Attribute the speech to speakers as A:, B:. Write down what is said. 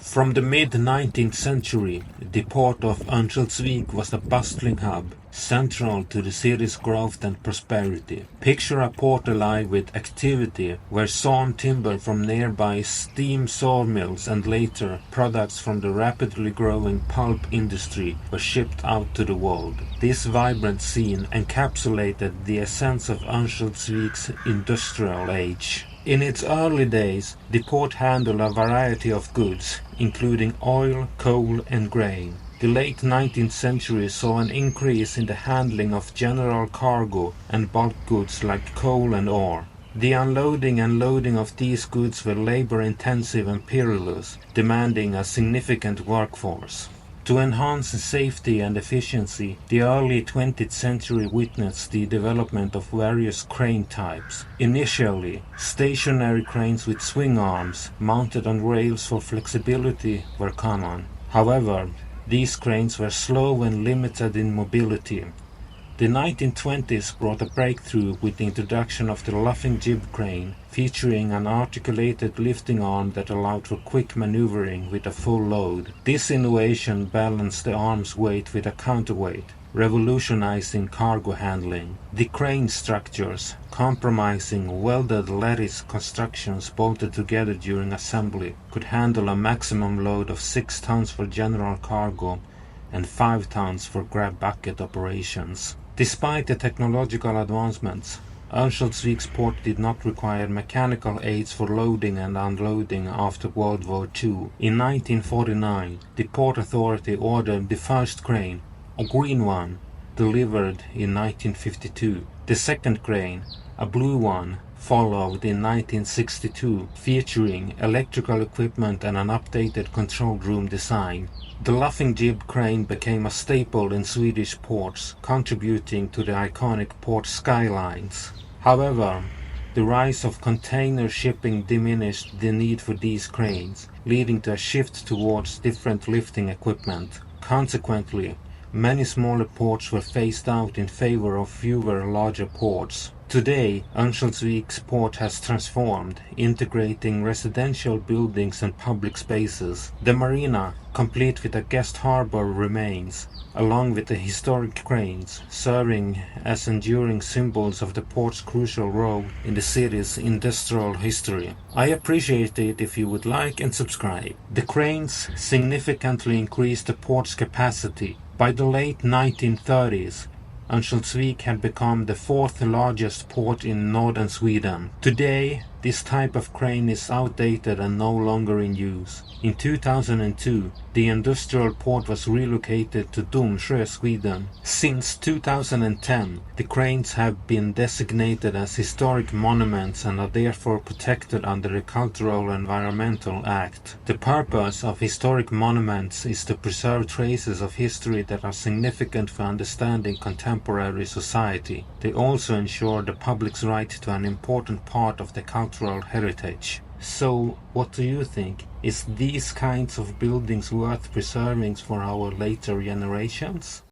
A: From the mid-19th century, the port of Örnsköldsvik was a bustling hub, central to the city's growth and prosperity. Picture a port alive with activity, where sawn timber from nearby steam sawmills and later products from the rapidly growing pulp industry were shipped out to the world. This vibrant scene encapsulated the essence of Örnsköldsvik's industrial age. In its early days, the port handled a variety of goods, including oil, coal and grain. The late 19th century saw an increase in the handling of general cargo and bulk goods like coal and ore. The unloading and loading of these goods were labor-intensive and perilous, demanding a significant workforce. To enhance safety and efficiency, the early 20th century witnessed the development of various crane types. Initially, stationary cranes with swing arms, mounted on rails for flexibility, were common. However, these cranes were slow and limited in mobility. The 1920s brought a breakthrough with the introduction of the luffing jib crane, featuring an articulated lifting arm that allowed for quick maneuvering with a full load. This innovation balanced the arm's weight with a counterweight, revolutionizing cargo handling. The crane structures, comprising welded lattice constructions bolted together during assembly, could handle a maximum load of 6 tons for general cargo and 5 tons for grab bucket operations. Despite the technological advancements, Örnsköldsvik's port did not require mechanical aids for loading and unloading after World War II. In 1949, the Port Authority ordered the first crane, a green one, delivered in 1952. The second crane, a blue one, followed in 1962, featuring electrical equipment and an updated control room design. The luffing jib crane became a staple in Swedish ports, contributing to the iconic port skylines. However, the rise of container shipping diminished the need for these cranes, leading to a shift towards different lifting equipment. Consequently, many smaller ports were phased out in favor of fewer larger ports. Today, Örnsköldsvik's port has transformed, integrating residential buildings and public spaces. The marina, complete with a guest harbor, remains, along with the historic cranes, serving as enduring symbols of the port's crucial role in the city's industrial history. I appreciate it if you would like and subscribe. The cranes significantly increased the port's capacity. By the late 1930s, Örnsköldsvik had become the 4th largest port in northern Sweden. Today, this type of crane is outdated and no longer in use. In 2002, the industrial port was relocated to Domsjö, Sweden. Since 2010, the cranes have been designated as historic monuments and are therefore protected under the Cultural Environmental Act. The purpose of historic monuments is to preserve traces of history that are significant for understanding contemporary society. They also ensure the public's right to an important part of the cultural heritage. So, what do you think? Is these kinds of buildings worth preserving for our later generations?